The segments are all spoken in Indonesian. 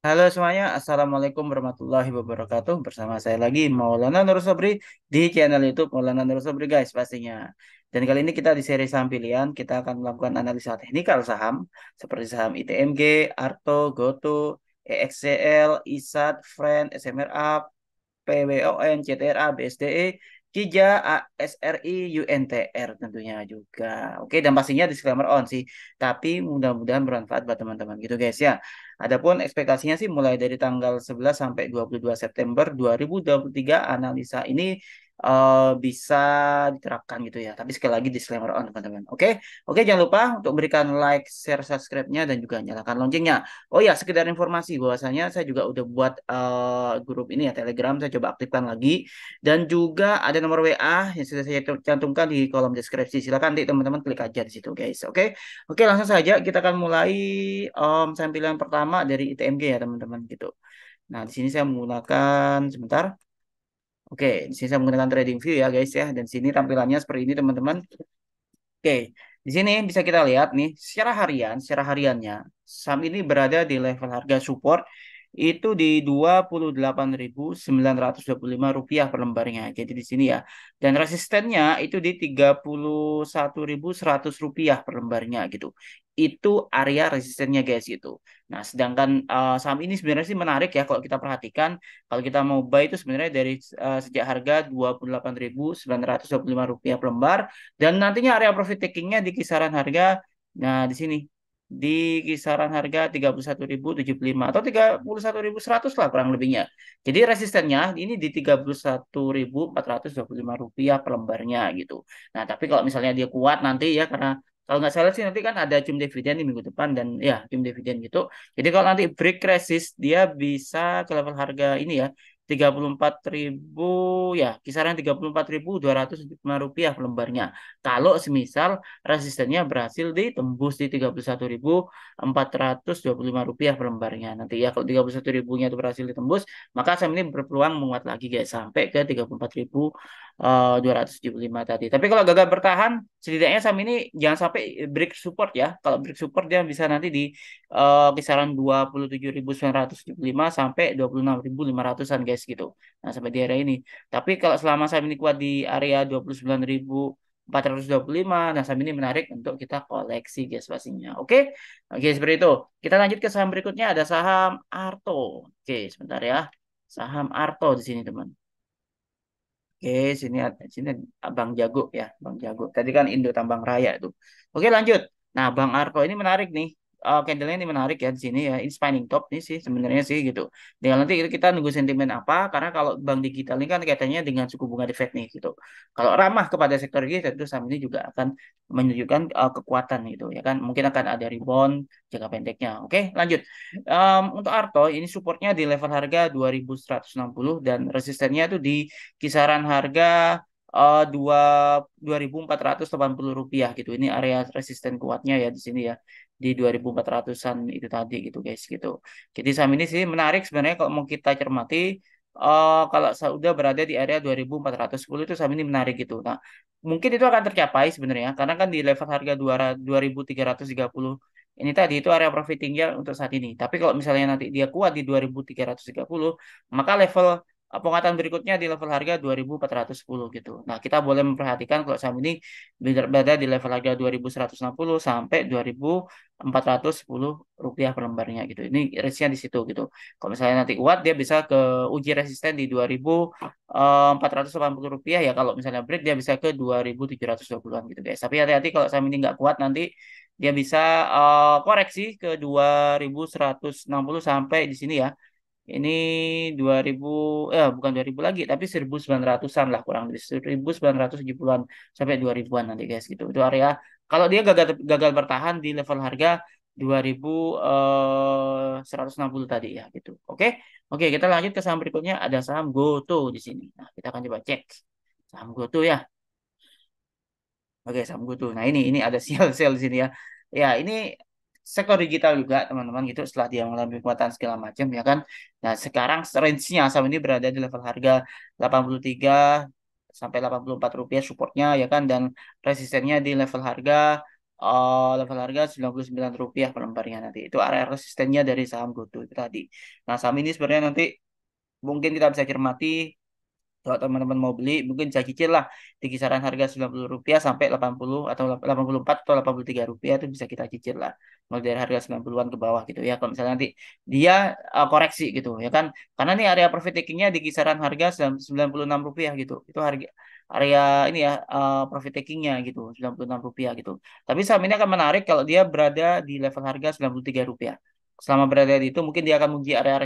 Halo semuanya, Assalamualaikum warahmatullahi wabarakatuh. Bersama saya lagi Maulana Nur Sobri di channel YouTube Maulana Nur Sobri guys pastinya. Dan kali ini kita di seri saham pilihan, kita akan melakukan analisa teknikal saham seperti saham ITMG, Arto, GoTo, EXCL, ISAT, Friend, SMRA, PWON, CTRA, BSDE, Kija, ASRI, UNTR tentunya juga. Oke, dan pastinya disclaimer on sih. Tapi mudah-mudahan bermanfaat buat teman-teman gitu guys ya. Adapun ekspektasinya sih mulai dari tanggal 11 sampai 22 September 2023 analisa ini bisa diterapkan gitu ya. Tapi sekali lagi disclaimer on teman-teman. Oke, oke jangan lupa untuk berikan like, share, subscribe-nya dan juga nyalakan loncengnya. Oh ya, sekedar informasi bahwasanya saya juga udah buat grup ini ya Telegram, saya coba aktifkan lagi dan juga ada nomor WA yang sudah saya cantumkan di kolom deskripsi. Silakan nanti teman-teman klik aja di situ guys. Oke. Oke, langsung saja kita akan mulai sampaian pertama dari ITMG ya teman-teman gitu. Nah, di sini saya menggunakan sebentar. Oke, di sini saya menggunakan trading view ya guys ya dan sini tampilannya seperti ini teman-teman. Oke, di sini bisa kita lihat nih secara hariannya saham ini berada di level harga support itu di Rp28.925 per lembarnya. Jadi di sini ya. Dan resistennya itu di Rp31.100 per lembarnya gitu. Itu area resistennya guys gitu. Nah, sedangkan saham ini sebenarnya sih menarik ya kalau kita perhatikan. Kalau kita mau buy itu sebenarnya dari sejak harga Rp28.925 per lembar dan nantinya area profit takingnya di kisaran harga, nah di sini, di kisaran harga 31.075 atau 31.100 lah kurang lebihnya. Jadi resistennya ini di Rp31.425 per lembarnya gitu. Nah tapi kalau misalnya dia kuat nanti ya, karena kalau nggak salah sih nanti kan ada cum dividen di minggu depan dan ya cum dividen gitu. Jadi kalau nanti break resist dia bisa ke level harga ini ya 34.000 ya kisaran Rp34.205 per lembarnya. Kalau semisal resistennya berhasil ditembus di Rp31.425 per lembarnya. Nanti ya kalau 31.000-nya itu berhasil ditembus, maka saham ini berpeluang menguat lagi guys sampai ke 34.275 tadi. Tapi kalau gagal bertahan, setidaknya saham ini jangan sampai break support ya. Kalau break support dia bisa nanti di kisaran 27.975 sampai 26.500-an guys gitu. Nah, sampai di area ini. Tapi kalau selama saham ini kuat di area 29.425, nah saham ini menarik untuk kita koleksi guys pastinya. Oke. Oke, seperti itu. Kita lanjut ke saham berikutnya ada saham Arto. Oke, sebentar ya. Saham Arto di sini, teman. Oke, sini Bang Jago ya, Bang Jago. Tadi kan Indo Tambang Raya itu. Oke, lanjut. Nah, Bang Arko ini menarik nih. Candlenya ini menarik ya di sini ya. Ini spinning top nih sih sebenarnya sih gitu. Dan nanti kita nunggu sentimen apa? Karena kalau bank digital ini kan kaitannya dengan suku bunga The Fed nih gitu. Kalau ramah kepada sektor ini tentu saham ini juga akan menunjukkan kekuatan gitu ya kan. Mungkin akan ada rebound jangka pendeknya. Oke, lanjut. Untuk Arto ini supportnya di level harga 2.160 dan resistennya itu di kisaran harga dua 2.480 rupiah gitu. Ini area resisten kuatnya ya di sini ya di 2.400-an itu tadi gitu guys gitu. Jadi saham ini sih menarik sebenarnya kalau mau kita cermati. Kalau sudah berada di area 2.410 itu saham ini menarik gitu. Nah, mungkin itu akan tercapai sebenarnya karena kan di level harga 2.330 ini tadi itu area profit tinggal untuk saat ini. Tapi kalau misalnya nanti dia kuat di 2.330, maka level penguatan berikutnya di level harga 2.410 gitu. Nah, kita boleh memperhatikan kalau saham ini berada di level harga 2.160 sampai 2.410 rupiah per lembarnya gitu. Ini range-nya di situ gitu. Kalau misalnya nanti kuat, dia bisa ke uji resisten di 2.480 rupiah ya. Kalau misalnya break, dia bisa ke 2.720-an gitu guys. Tapi hati-hati kalau saham ini nggak kuat nanti dia bisa koreksi ke 2.160 sampai di sini ya. Ini 2000 bukan 2000 lagi tapi 1.900-an lah kurang lebih 1.970-an sampai 2.000-an nanti guys gitu. Itu area kalau dia gagal gagal bertahan di level harga 2.160 tadi ya gitu. Oke. Oke, kita lanjut ke saham berikutnya ada saham GoTo di sini. Nah, kita akan coba cek saham GoTo ya. Oke, saham GoTo. Nah, ini ada sel-sel di sini ya. Ya, ini sektor digital juga, teman-teman, gitu setelah dia mengalami kekuatan segala macam ya kan. Nah, sekarang range-nya saham ini berada di level harga 83 sampai 84 rupiah supportnya ya kan dan resistennya di level harga level harga Rp99 per lembarnya nanti. Itu area resistennya dari saham GoTo itu tadi. Nah, saham ini sebenarnya nanti mungkin kita bisa cermati kalau teman-teman mau beli mungkin bisa cicil lah di kisaran harga Rp90 sampai 80 atau 84 atau Rp83 itu bisa kita cicil lah mulai dari harga 90-an ke bawah gitu ya kalau misalnya nanti dia koreksi gitu ya kan karena nih area profit takingnya di kisaran harga Rp96 gitu itu harga area ini ya profit takingnya gitu Rp96 gitu tapi saham ini akan menarik kalau dia berada di level harga Rp93 selama berada di itu mungkin dia akan menguji area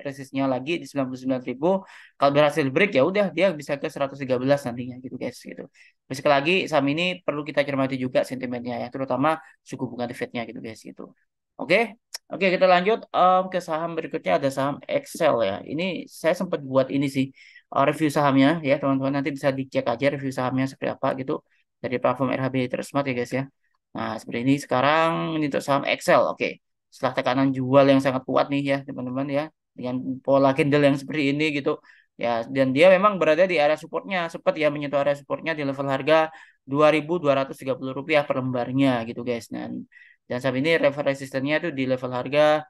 resistnya lagi di 99.000 kalau berhasil break ya udah dia bisa ke 113 nantinya gitu guys gitu. Terus sekali lagi saham ini perlu kita cermati juga sentimennya ya, terutama suku bunga The Fed-nya gitu guys gitu. Oke, oke kita lanjut ke saham berikutnya ada saham Excel ya. Ini saya sempat buat ini sih review sahamnya ya teman-teman nanti bisa dicek aja review sahamnya seperti apa gitu dari platform RHB Smart ya guys ya. Nah seperti ini sekarang ini untuk saham Excel. Oke, setelah tekanan jual yang sangat kuat nih ya teman-teman ya dengan pola candle yang seperti ini gitu ya dan dia memang berada di area supportnya sempat ya menyentuh area supportnya di level harga Rp2.230 per lembarnya gitu guys dan saat ini level resistennya itu di level harga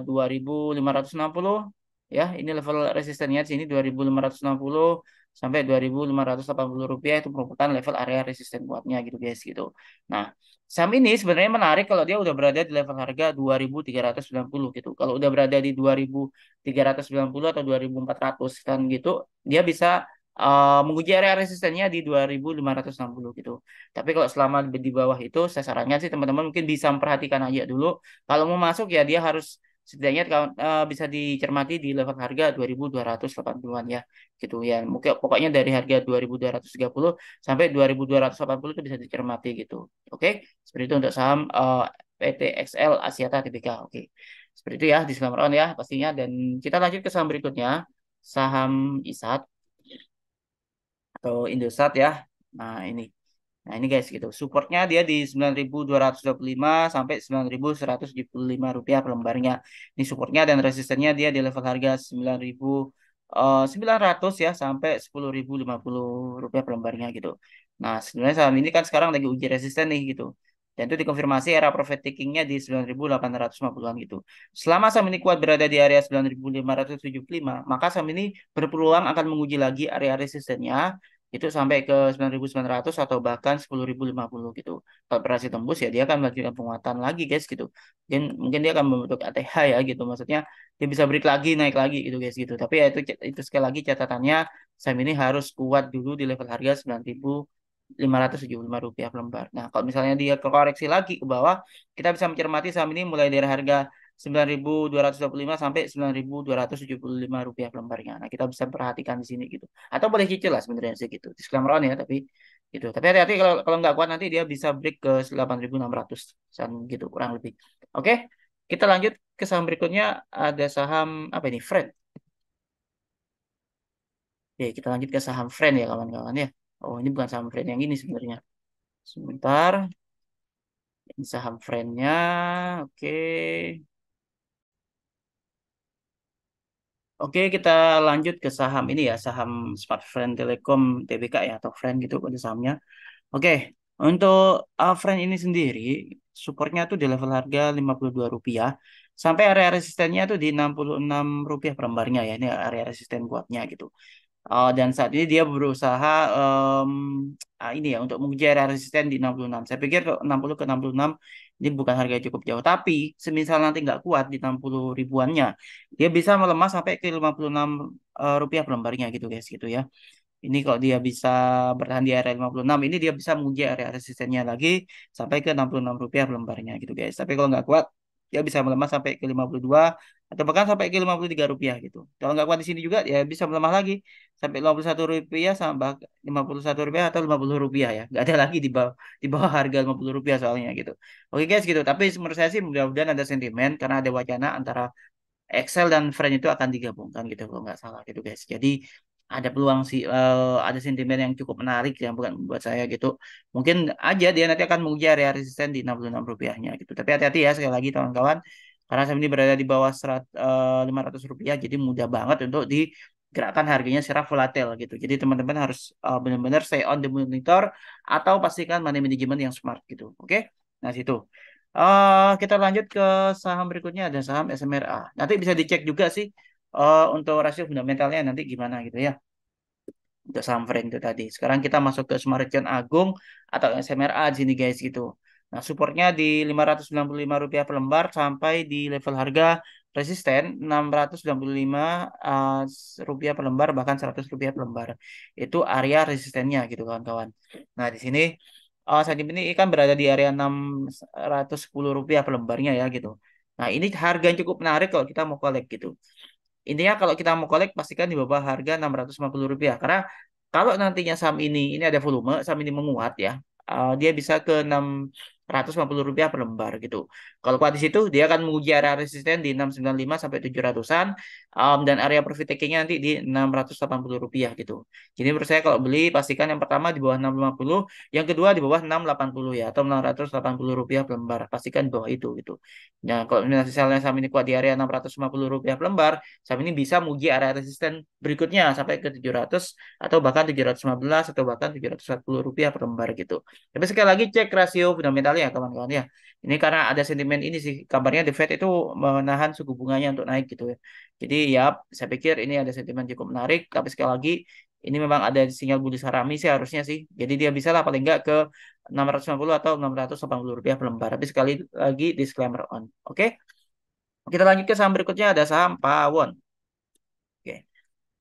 2.560 ya ini level resistennya di sini 2.560 sampai Rp2.580 itu merupakan level area resisten kuatnya gitu guys gitu. Nah saham ini sebenarnya menarik kalau dia udah berada di level harga 2.390 gitu. Kalau udah berada di 2.390 atau 2.400 kan gitu, dia bisa menguji area resistennya di 2.560 gitu. Tapi kalau selama di bawah itu, saya sarankan sih teman-teman mungkin bisa memperhatikan aja dulu. Kalau mau masuk ya dia harus setidaknya bisa dicermati di level harga 2.280-an ya gitu ya. Mungkin pokoknya dari harga 2.230 sampai 2.280 itu bisa dicermati gitu. Oke, seperti itu untuk saham PT XL Axiata Tbk. Oke. Seperti itu ya, disclaimer on ya pastinya. Dan kita lanjut ke saham berikutnya, saham ISAT atau Indosat ya. Nah ini, nah ini guys gitu. Supportnya dia di 9.225 sampai 9.175 rupiah per lembarnya. Ini supportnya dan resistennya dia di level harga 9.900 ya sampai 10.050 rupiah per lembarnya gitu. Nah sebenarnya saham ini kan sekarang lagi uji resisten nih gitu. Dan itu dikonfirmasi era profit takingnya di 9.850-an gitu. Selama saham ini kuat berada di area 9.575, maka saham ini berpeluang akan menguji lagi area resistennya itu sampai ke 9.900 atau bahkan 10.050 gitu. Kalau berhasil tembus ya dia akan melanjutkan penguatan lagi guys gitu. Dan mungkin dia akan membentuk ATH ya gitu. Maksudnya dia bisa break lagi naik lagi gitu guys gitu. Tapi ya itu sekali lagi catatannya saham ini harus kuat dulu di level harga 9.575 rupiah per lembar. Nah, kalau misalnya dia koreksi lagi ke bawah, kita bisa mencermati saham ini mulai dari harga 9.225 sampai 9.275 rupiah per lembarnya. Nah, kita bisa perhatikan di sini gitu. Atau boleh cicil lah sebenarnya sih gitu. Disclaimer on ya, tapi gitu. Tapi hati-hati kalau kalau nggak kuat nanti dia bisa break ke 8.600 gitu kurang lebih. Oke, kita lanjut ke saham berikutnya ada saham apa ini? Friend. Oke, kita lanjut ke saham Friend ya kawan-kawan ya. Oh, ini bukan saham Friend yang ini sebenarnya. Sebentar, ini saham Friend-nya. Oke. Oke, kita lanjut ke saham ini ya, saham Smart Friend Telekom Tbk ya, atau Friend gitu pada sahamnya. Oke, untuk Friend ini sendiri, supportnya tuh di level harga Rp52, sampai area resistennya tuh di Rp66 per lembarnya ya, ini area resisten kuatnya gitu. Dan saat ini dia berusaha ini ya untuk menguji area resisten di 66. Saya pikir ke 60 ke 66 ini bukan harga yang cukup jauh. Tapi semisal nanti nggak kuat di 60 ribuannya, dia bisa melemah sampai ke 56 rupiah per lembarnya gitu guys gitu ya. Ini kalau dia bisa bertahan di area 56, ini dia bisa menguji area resistennya lagi sampai ke Rp66 per lembarnya gitu guys. Tapi kalau nggak kuat, dia bisa melemah sampai ke 52 atau bahkan sampai ke Rp53 gitu. Kalau nggak kuat di sini juga, ya bisa melemah lagi sampai Rp51 sampai Rp51 atau Rp50 ya. Nggak ada lagi di bawah harga Rp50 soalnya gitu. Oke guys gitu. Tapi menurut saya sih mudah-mudahan ada sentimen karena ada wacana antara Excel dan Friend itu akan digabungkan gitu kalau nggak salah gitu guys. Jadi ada peluang sih ada sentimen yang cukup menarik yang bukan buat saya gitu. Mungkin aja dia nanti akan menguji area resisten di Rp66 gitu. Tapi hati-hati ya sekali lagi kawan-kawan karena saat ini berada di bawah 500 rupiah jadi mudah banget untuk gerakan harganya secara volatil gitu. Jadi teman-teman harus benar-benar stay on the monitor atau pastikan money management yang smart gitu. Oke? Nah, situ. Kita lanjut ke saham berikutnya, ada saham SMRA. Nanti bisa dicek juga sih untuk rasio fundamentalnya nanti gimana gitu ya. Untuk saham Frank itu tadi. Sekarang kita masuk ke Summarecon Agung atau SMRA di sini guys gitu. Nah, supportnya di Rp595 per lembar sampai di level harga resisten Rp695 rupiah per lembar, bahkan Rp100 per lembar. Itu area resistennya gitu kawan-kawan. Nah, di sini saat ini kan berada di area Rp610 per lembarnya ya gitu. Nah, ini harga yang cukup menarik kalau kita mau collect gitu. Intinya kalau kita mau collect pastikan di bawah harga Rp650. Karena kalau nantinya saham ini ada volume, saham ini menguat ya, dia bisa ke Rp650 per lembar gitu. Kalau kuat di situ, dia akan menguji area resisten di 695 sampai 700-an, dan area profit taking-nya nanti di Rp680 gitu. Jadi menurut saya kalau beli pastikan yang pertama di bawah 650, yang kedua di bawah 680 ya, atau Rp680 per lembar. Pastikan di bawah itu gitu. Nah, kalau misalnya saham ini kuat di area Rp650 per lembar, saham ini bisa menguji area resisten berikutnya sampai ke 700 atau bahkan 715 atau bahkan Rp740 per lembar gitu. Tapi sekali lagi cek rasio fundamentalnya ya kawan-kawan ya. Ini karena ada sentimen ini sih, kabarnya The Fed itu menahan suku bunganya untuk naik gitu ya. Jadi ya saya pikir ini ada sentimen cukup menarik, tapi sekali lagi ini memang ada sinyal bullish harami sih harusnya sih. Jadi dia bisa lah paling nggak ke 650 atau Rp680 per lembar. Tapi sekali lagi disclaimer on. Oke. Kita lanjut ke saham berikutnya, ada saham Pawon. Oke.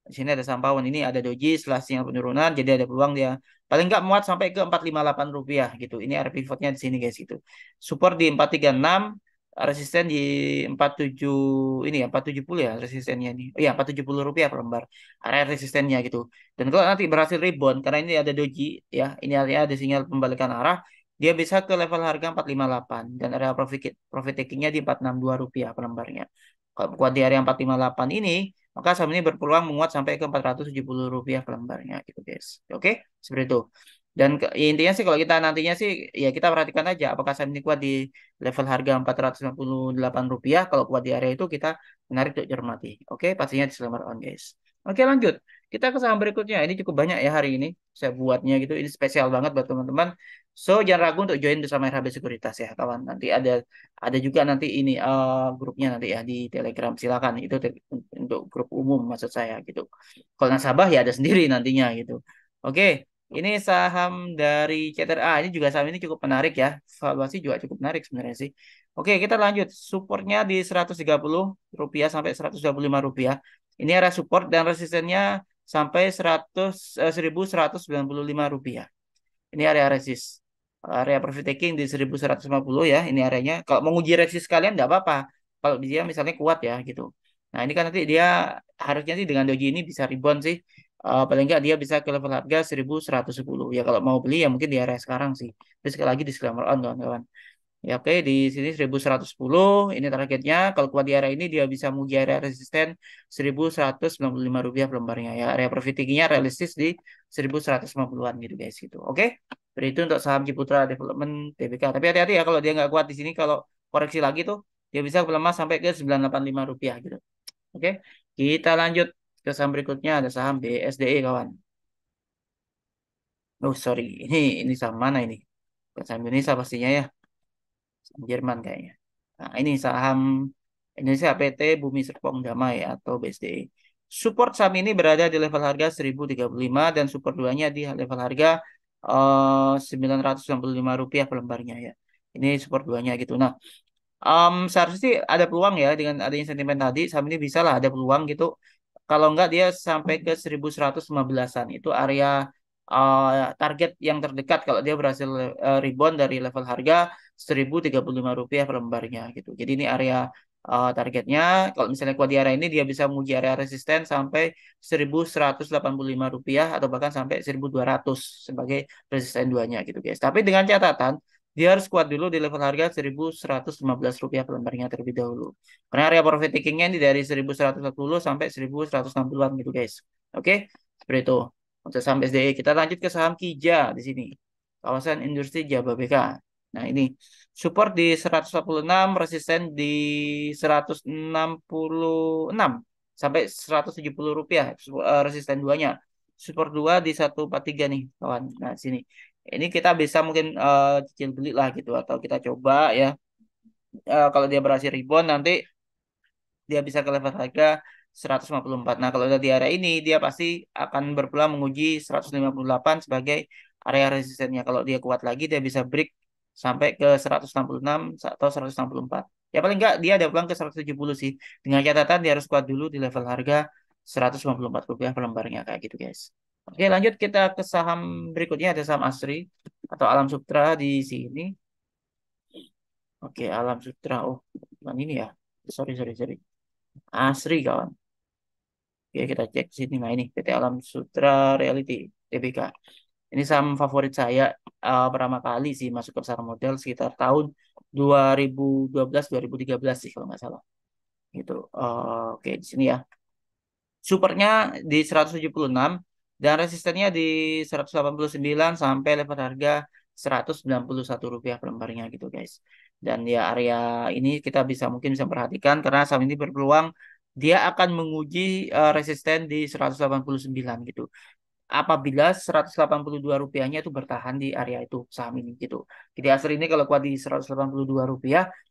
Di sini ada saham Pawon. Ini ada doji setelah sinyal penurunan, jadi ada peluang dia paling nggak muat sampai ke Rp458 gitu. Ini area pivotnya di sini guys gitu. Support di 436, resisten di 47 ini ya 470 ya resistennya ini. Oh iya Rp470 per lembar. Area resistennya gitu. Dan kalau nanti berhasil rebound karena ini ada doji ya, ini area ada sinyal pembalikan arah, dia bisa ke level harga 458 dan area profit takingnya di Rp462 per lembarnya. Kalau kuat di area 458 ini, maka saham ini berpeluang menguat sampai ke Rp470 per lembarnya gitu guys. Oke, seperti itu. Dan ya intinya sih kalau kita nantinya sih ya kita perhatikan aja apakah saham ini kuat di level harga Rp458. Kalau kuat di area itu kita menarik untuk cermati. Oke, pastinya disclaimer on guys. Oke, lanjut. Kita ke saham berikutnya. Ini cukup banyak ya hari ini saya buatnya gitu. Ini spesial banget buat teman-teman. So, jangan ragu untuk join bersama RHB Sekuritas ya, kawan. Nanti ada juga nanti ini grupnya nanti ya di Telegram. Silakan itu untuk grup umum maksud saya gitu. Kalau nasabah ya ada sendiri nantinya gitu. Oke, ini saham dari CTRA. Ini juga saham ini cukup menarik ya. Valuasi juga cukup menarik sebenarnya sih. Oke, kita lanjut. Supportnya di Rp130 sampai Rp125. Ini area support dan resistennya sampai Rp1.195. Ini area resist. Area profit taking di 1.150 ya. Ini areanya. Kalau mau uji resist kalian nggak apa-apa. Kalau dia misalnya kuat ya gitu. Nah ini kan nanti dia harusnya sih dengan doji ini bisa rebound sih. Paling nggak dia bisa ke level harga 1.110. Ya kalau mau beli ya mungkin di area sekarang sih. Terus sekali lagi disclaimer on kawan-kawan. Ya oke, di sini 1.110 ini targetnya. Kalau kuat di area ini dia bisa menguji area resisten Rp1.195 per lembarnya ya. Area profit taking-nya realistis di 1.150-an gitu guys gitu. Oke. Jadi itu untuk saham Ciputra Development TBK. Tapi hati-hati ya kalau dia nggak kuat di sini kalau koreksi lagi tuh dia bisa melemah sampai ke Rp985 gitu. Oke. Kita lanjut ke saham berikutnya, ada saham BSDE kawan. Oh sorry, ini saham mana ini? Bukan saham Indonesia pastinya ya. Jerman kayaknya. Nah, ini saham Indonesia PT Bumi Serpong Damai atau BSDE. Support saham ini berada di level harga 1035 dan support duanya di level harga Rp965 per lembarnya ya. Ini support duanya gitu. Nah, seharusnya sih ada peluang ya dengan adanya sentimen tadi saham ini bisa lah ada peluang gitu. Kalau enggak dia sampai ke 1115-an itu area target yang terdekat kalau dia berhasil rebound dari level harga Rp1.035 per lembarnya gitu. Jadi ini area targetnya. Kalau misalnya kuat di area ini dia bisa menguji area resisten sampai Rp1.185 atau bahkan sampai 1.200 sebagai resisten duanya gitu guys. Tapi dengan catatan dia harus kuat dulu di level harga Rp1.115 per lembarnya terlebih dahulu. Karena area profit taking-nya ini dari 1.140 sampai 1.160-an gitu guys. Oke, seperti itu. Untuk saham SDE kita lanjut ke saham Kija di sini. Kawasan industri Jababeka. Nah, ini support di 146, resisten di 166. sampai Rp170 resisten duanya. Support 2 di 143 nih kawan. Nah, sini. Ini kita bisa mungkin cicil beli lah gitu atau kita coba ya. Kalau dia berhasil rebound nanti dia bisa ke level harga 154. Nah, kalau udah di area ini, dia pasti akan berpeluang menguji 158 sebagai area resistennya. Kalau dia kuat lagi, dia bisa break sampai ke 166 atau 164. Ya paling enggak, dia ada peluang ke 170 sih. Dengan catatan dia harus kuat dulu di level harga Rp154 per lembarnya kayak gitu, guys. Oke, lanjut kita ke saham berikutnya, ada saham Asri atau Alam Sutra di sini. Oke, Alam Sutra. Oh, bukan ini ya. Sorry, sorry, sorry. Asri kawan. Oke, kita cek sini. Nah, ini PT Alam Sutra Realty TBK. Ini saham favorit saya pertama kali sih masuk ke pasar modal sekitar tahun 2012-2013 sih kalau nggak salah. Gitu. Oke, di sini ya. Supernya di 176 dan resistennya di 189 sampai level harga Rp191 per lembarnya gitu guys. Dan ya area ini kita bisa mungkin bisa perhatikan karena saham ini berpeluang dia akan menguji resisten di 189 gitu apabila Rp182 itu bertahan di area itu saham ini gitu. Jadi Asri ini kalau kuat di Rp182,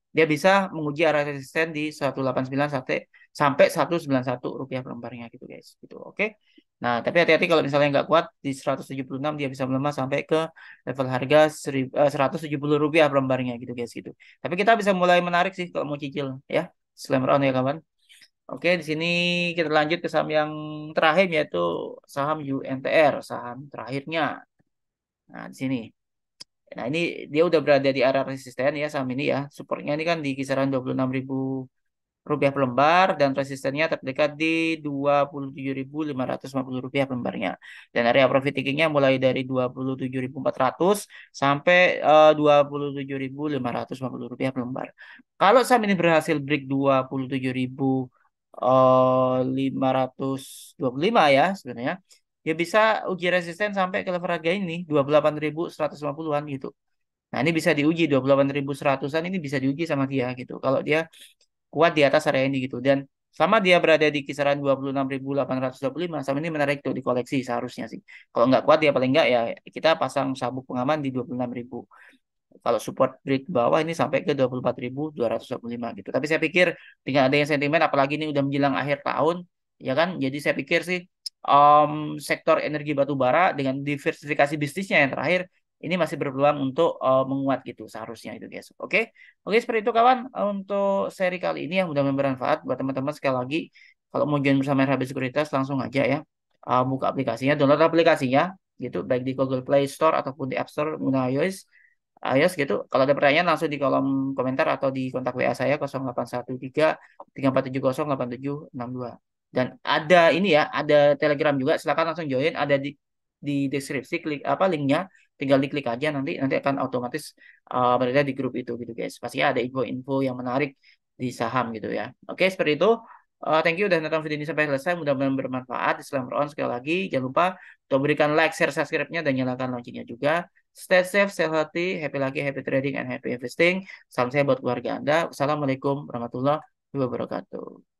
dia bisa menguji area resisten di 189 sampai Rp191 per lembarnya gitu guys. Gitu. Oke. Nah, tapi hati-hati kalau misalnya nggak kuat di 176 dia bisa melemah sampai ke level harga Rp170 per lembarnya gitu guys gitu. Tapi kita bisa mulai menarik sih kalau mau cicil ya. Disclaimer on ya kawan. Oke, di sini kita lanjut ke saham yang terakhir yaitu saham UNTR, saham terakhirnya. Nah, di sini. Nah, ini dia udah berada di area resisten ya saham ini ya. Supportnya ini kan di kisaran Rp26.000 per lembar dan resistennya terdekat di Rp27.550 per lembarnya. Dan area profit takingnya mulai dari 27.400 sampai Rp27.550 per lembar. Kalau saham ini berhasil break 27.525 ya sebenarnya. Dia bisa uji resisten sampai ke level harga ini 28.150-an gitu. Nah, ini bisa diuji 28.100-an ini bisa diuji sama dia gitu. Kalau dia kuat di atas area ini gitu. Dan selama dia berada di kisaran 26.825, sama ini menarik tuh di koleksi seharusnya sih. Kalau nggak kuat dia paling nggak ya kita pasang sabuk pengaman di 26.000. Kalau support break bawah ini sampai ke 24.225 gitu. Tapi saya pikir dengan adanya sentimen apalagi ini udah menjelang akhir tahun ya kan. Jadi saya pikir sih sektor energi batu bara dengan diversifikasi bisnisnya yang terakhir ini masih berpeluang untuk menguat gitu seharusnya itu guys. Oke. Oke seperti itu kawan untuk seri kali ini yang mudah bermanfaat buat teman-teman sekali lagi kalau mau join bersama RHB Sekuritas langsung aja ya. Buka aplikasinya, download aplikasinya gitu baik di Google Play Store ataupun di App Store guna iOS. iOS gitu. Kalau ada pertanyaan langsung di kolom komentar atau di kontak WA saya 0813 3470 8762. Dan ada ini ya, ada Telegram juga. Silakan langsung join. Ada di deskripsi klik apa linknya. Tinggal diklik aja nanti akan otomatis berada di grup itu gitu guys. Pastinya ada info-info yang menarik di saham gitu ya. Oke, seperti itu. Thank you udah nonton video ini sampai selesai. Mudah-mudahan bermanfaat. Disclaimer on sekali lagi. Jangan lupa untuk berikan like, share, subscribe-nya dan nyalakan loncengnya juga. Stay safe, stay healthy, happy lagi, happy trading, and happy investing. Salam sehat buat keluarga Anda. Wassalamualaikum warahmatullahi wabarakatuh.